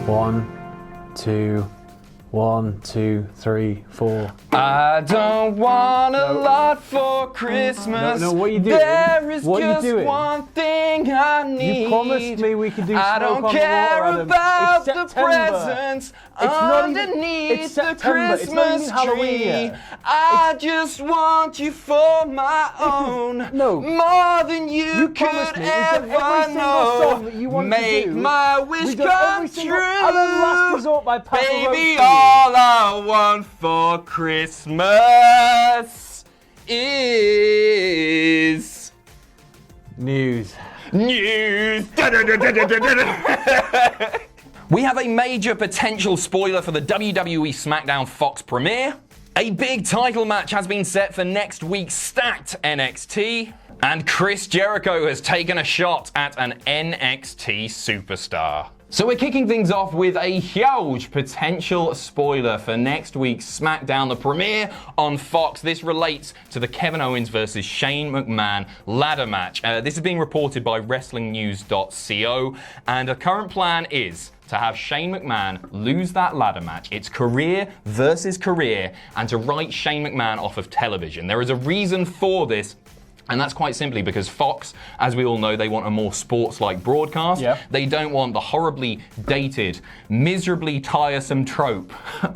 1, 2, 1, 2, 3, 4. I don't want a lot for Christmas. No, what are you doing? There is what just one thing I need. You promised me we could do Smoke I don't on care the Water, about the presents it's the September. It's not Christmas even Halloween tree. yet. I just want you for my own. No. More than you could promised me. We've done every ever single know. song that you want to Make do. my wish We've done come every single- true. And then Last Resort by Papa Baby, Roach. all I want for Christmas is News. We have a major potential spoiler for the WWE SmackDown Fox premiere. A big title match has been set for next week's stacked NXT. And Chris Jericho has taken a shot at an NXT Superstar. So we're kicking things off with a huge potential spoiler for next week's SmackDown, the premiere on Fox. This relates to the Kevin Owens versus Shane McMahon ladder match. This is being reported by WrestlingNews.co, and a current plan is to have Shane McMahon lose that ladder match. It's career versus career, and to write Shane McMahon off of television. There is a reason for this. And that's quite simply because Fox, as we all know, they want a more sports-like broadcast. Yeah. They don't want the horribly dated, miserably tiresome trope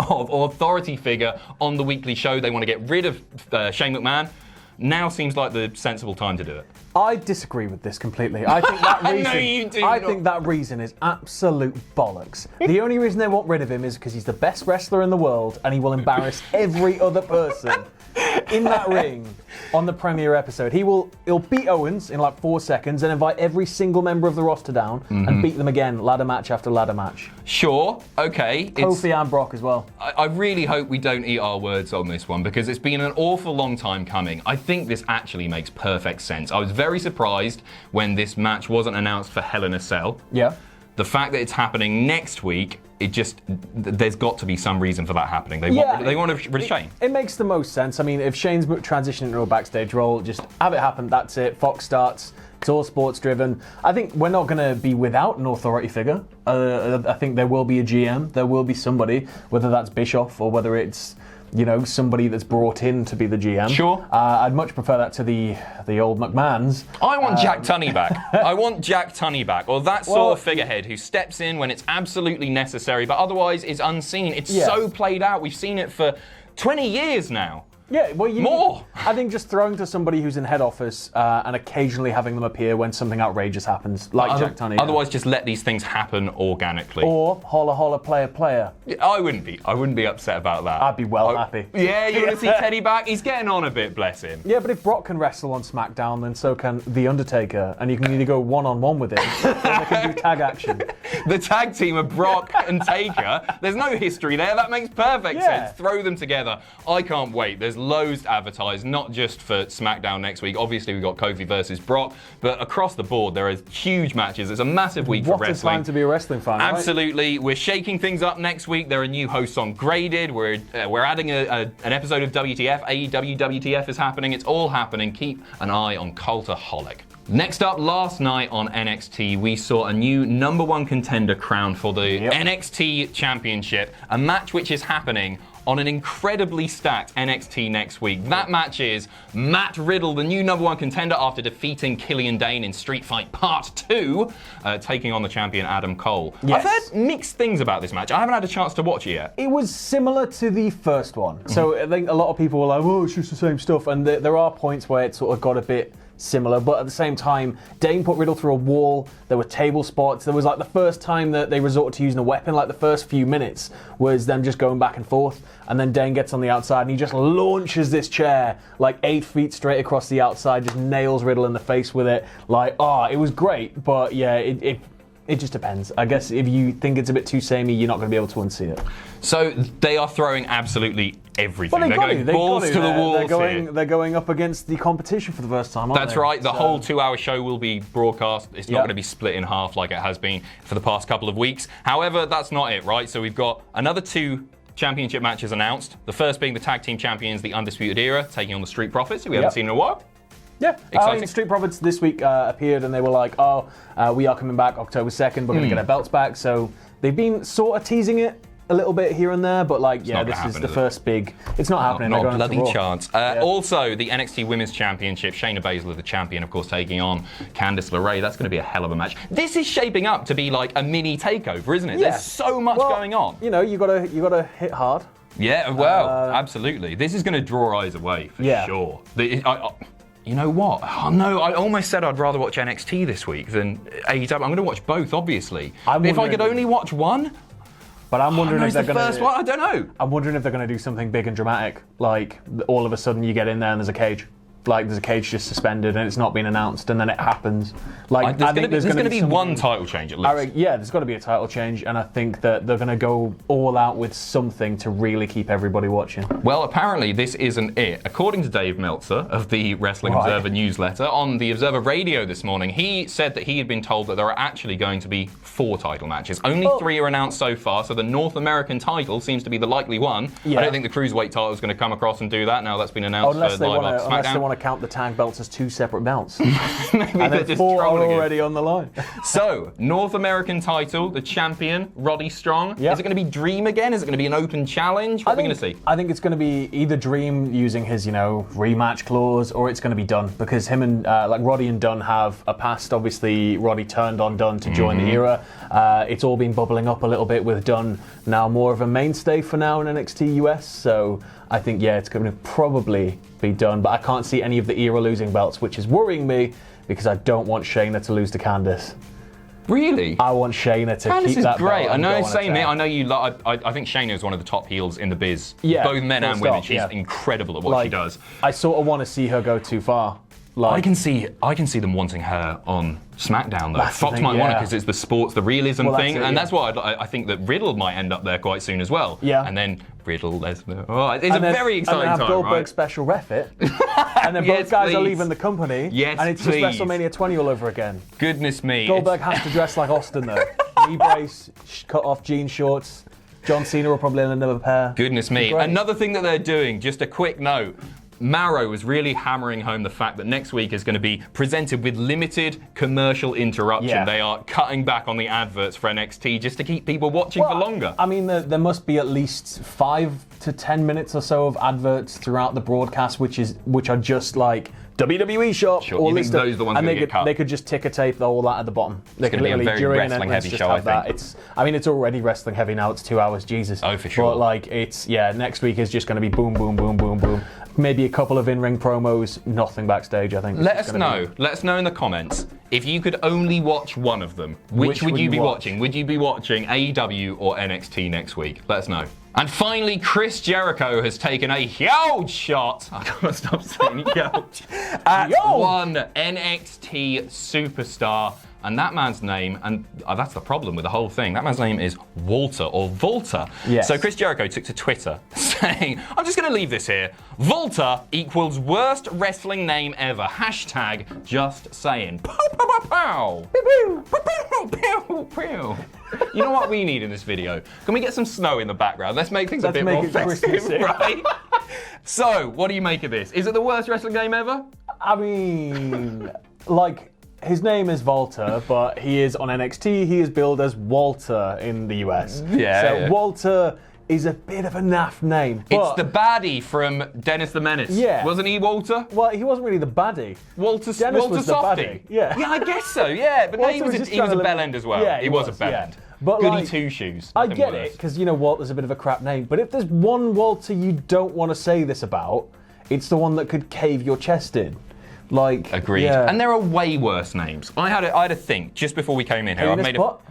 of authority figure on the weekly show. They want to get rid of Shane McMahon. Now seems like the sensible time to do it. I disagree with this completely. I think that reason. No, you do I not. think that reason is absolute bollocks. The only reason they want rid of him is because he's the best wrestler in the world and he will embarrass every other person in that ring on the premiere episode. He'll beat Owens in like 4 seconds and invite every single member of the roster down and beat them again, ladder match after ladder match. Sure, okay. Kofi and Brock as well. I really hope we don't eat our words on this one because it's been an awful long time coming. I think this actually makes perfect sense. I was very surprised when this match wasn't announced for Hell in a Cell. Yeah. The fact that it's happening next week, there's got to be some reason for that happening. They want to rid of Shane. It makes the most sense. I mean, if Shane's transitioning into a backstage role, just have it happen. That's it. Fox starts. It's all sports driven. I think we're not going to be without an authority figure. I think there will be a GM. There will be somebody, whether that's Bischoff or whether it's somebody that's brought in to be the GM. Sure. I'd much prefer that to the old McMahons. I want Jack Tunney back. I want Jack Tunney back, or that sort of figurehead who steps in when it's absolutely necessary, but otherwise is unseen. It's so played out. We've seen it for 20 years now. Yeah, well, more. I think just throwing to somebody who's in head office and occasionally having them appear when something outrageous happens, like Jack Tunney. Otherwise, just let these things happen organically. Or holla holla player. I wouldn't be upset about that. I'd be happy. Yeah, you want to see Teddy back? He's getting on a bit, bless him. Yeah, but if Brock can wrestle on SmackDown, then so can The Undertaker, and you can either go one-on-one with him, or they can do tag action. The tag team of Brock and Taker, there's no history there. That makes perfect sense. Throw them together. I can't wait. There's loads advertised, not just for SmackDown next week. Obviously, we've got Kofi versus Brock, but across the board, there are huge matches. It's a massive week for wrestling. What a time to be a wrestling fan, Absolutely. Right? We're shaking things up next week. There are new hosts on Graded. We're adding an episode of WTF. AEW WTF is happening. It's all happening. Keep an eye on Cultaholic. Next up, last night on NXT, we saw a new number one contender crowned for the NXT Championship, a match which is happening on an incredibly stacked NXT next week. That match is Matt Riddle, the new number one contender after defeating Killian Dane in Street Fight Part 2, taking on the champion Adam Cole. Yes. I've heard mixed things about this match. I haven't had a chance to watch it yet. It was similar to the first one. So I think a lot of people were like, oh, it's just the same stuff. And there are points where it sort of got a bit similar, but at the same time, Dane put Riddle through a wall. There were table spots. There was like the first time that they resorted to using a weapon, like the first few minutes was them just going back and forth, and then Dane gets on the outside and he just launches this chair like 8 feet straight across the outside, just nails Riddle in the face with it. Like, it was great, but yeah, it just depends. I guess if you think it's a bit too samey, you're not going to be able to unsee it. So they are throwing absolutely everything. Well, they're going balls to the walls They're going up against the competition for the first time, aren't That's they? right. The whole 2-hour show will be broadcast. It's not going to be split in half like it has been for the past couple of weeks. However, that's not it, right? So we've got another 2 championship matches announced. The first being the tag team champions, the Undisputed Era, taking on the Street Profits, who we haven't seen in a while. Yeah, Exciting. Street Profits this week appeared and they were like, we are coming back October 2nd, we're going to get our belts back. So they've been sort of teasing it a little bit here and there, but like, this is the first big. It's not happening. Not a bloody chance. Also, the NXT Women's Championship, Shayna Baszler, the champion, of course, taking on Candice LeRae. That's going to be a hell of a match. This is shaping up to be like a mini takeover, isn't it? Yeah. There's so much going on. You know, you gotta hit hard. Yeah, well, absolutely. This is going to draw eyes away for sure. You know what? Oh, no, I almost said I'd rather watch NXT this week than AEW. I'm going to watch both, obviously. If I could only watch one. But I'm wondering if they're going to. First one, I don't know. I'm wondering if they're going to do something big and dramatic, like all of a sudden you get in there and there's a cage. Like there's a cage just suspended and it's not been announced, and then it happens. Like there's going to be one title change at least. Yeah, there's got to be a title change, and I think that they're going to go all out with something to really keep everybody watching. Well, apparently this isn't it. According to Dave Meltzer of the Wrestling Observer newsletter, on the Observer Radio this morning, he said that he had been told that there are actually going to be 4 title matches. Only 3 are announced so far, so the North American title seems to be the likely one. Yeah. I don't think the Cruiserweight title is going to come across and do that now that's been announced for Live on SmackDown. Unless they want to count the tag belts as 2 separate belts. Maybe and they're just 4 are already on the line. So, North American title, the champion, Roddy Strong. Yep. Is it going to be Dream again? Is it going to be an open challenge? What are we going to see? I think it's going to be either Dream using his, rematch clause, or it's going to be Dunn, because him and Roddy and Dunn have a past. Obviously, Roddy turned on Dunn to join the era. It's all been bubbling up a little bit with Dunn now more of a mainstay for now in NXT US. So I think it's going to probably be Dunn, but I can't see any of the era losing belts, which is worrying me because I don't want Shayna to lose to Candice. Really? I want Shayna to keep that belt. Candice is great. I know, same here. I know you. I think Shayna is one of the top heels in the biz. Yeah, both men and women. She's incredible at what she does. I sort of want to see her go too far. I can see them wanting her on SmackDown though. Fox might want it because it's the sports, the realism thing, and that's why I think that Riddle might end up there quite soon as well. Yeah. And then Riddle, Lesnar. Oh, it's a very exciting time, right? And then have Goldberg special ref it, and then both guys are leaving the company. Yes, and it's just WrestleMania 20 all over again. Goodness me. Goldberg has to dress like Austin though. Knee brace, cut off jean shorts. John Cena will probably in another pair. Goodness me. Another thing that they're doing, just a quick note. Marrow was really hammering home the fact that next week is going to be presented with limited commercial interruption. Yeah. They are cutting back on the adverts for NXT just to keep people watching for longer. I mean, there must be at least 5 to 10 minutes or so of adverts throughout the broadcast, which are just like WWE shop. Sure. You think those are the ones that get cut? They could just ticker tape all that at the bottom. It's going to be a very wrestling heavy show, I think. It's already wrestling heavy now. It's 2 hours, Jesus. Oh, for sure. But next week is just going to be boom, boom, boom, boom, boom. Maybe a couple of in-ring promos, nothing backstage, I think. Let us know. Let us know in the comments. If you could only watch one of them, which would you be watching? Would you be watching AEW or NXT next week? Let us know. And finally, Chris Jericho has taken a huge shot. I can't stop saying huge. At one NXT Superstar. And that man's name, and that's the problem with the whole thing, that man's name is Walter, or Volta. Yes. So Chris Jericho took to Twitter saying, I'm just going to leave this here. Volta equals worst wrestling name ever. Hashtag just saying. Pow, pow, pow, pow. You know what we need in this video? Can we get some snow in the background? Let's make things a bit more festive, right? So, what do you make of this? Is it the worst wrestling name ever? I mean, his name is Volta, but he is on NXT. He is billed as Walter in the US. Walter is a bit of a naff name. It's the baddie from Dennis the Menace. Yeah. Wasn't he Walter? Well, he wasn't really the baddie. Walter was Softy. Yeah, I guess so, yeah. But no, he was a bellend as well. Yeah, he was a bellend. But goody two-shoes. I get it, because, Walter's a bit of a crap name. But if there's one Walter you don't want to say this about, it's the one that could cave your chest in. Agreed. Yeah. And there are way worse names. I had a think just before we came in here. Penis butt?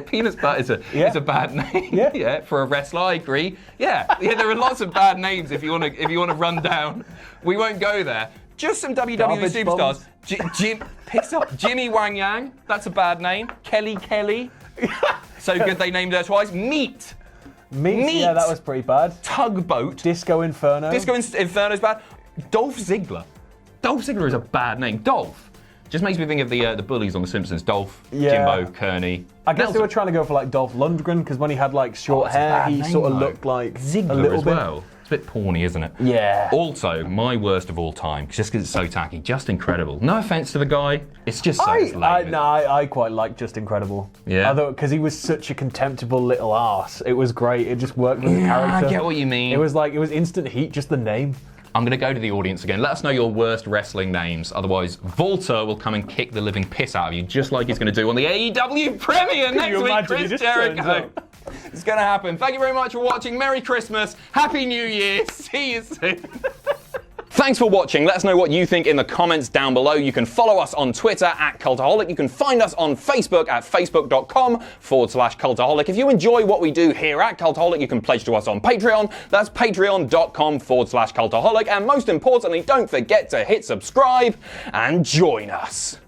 Penis butt is a bad name. Yeah. For a wrestler, I agree. Yeah. There are lots of bad names if you want to run down. We won't go there. Just some WWE superstars. Jimmy Wang Yang. That's a bad name. Kelly. So good they named her twice. Meat. Yeah, that was pretty bad. Tugboat. Disco Inferno. Disco Inferno's bad. Dolph Ziggler. Dolph Ziggler is a bad name. Dolph. Just makes me think of the bullies on The Simpsons. Dolph, Jimbo, Kearney. I guess they were trying to go for Dolph Lundgren, because when he had short hair, he sort of looked like Ziggler a little as well. It's a bit porny, isn't it? Yeah. Also, my worst of all time, just because it's so tacky, Just Incredible. No offense to the guy, it's just so lame. I quite like Just Incredible. Yeah. Although, because he was such a contemptible little arse, it was great. It just worked with the character. I get what you mean. It was instant heat, just the name. I'm going to go to the audience again. Let us know your worst wrestling names. Otherwise, Volta will come and kick the living piss out of you, just like he's going to do on the AEW premiere next week, Chris Jericho. It's going to happen. Thank you very much for watching. Merry Christmas. Happy New Year. See you soon. Thanks for watching. Let us know what you think in the comments down below. You can follow us on Twitter at Cultaholic. You can find us on Facebook at facebook.com/Cultaholic. If you enjoy what we do here at Cultaholic, you can pledge to us on Patreon. That's patreon.com/Cultaholic. And most importantly, don't forget to hit subscribe and join us.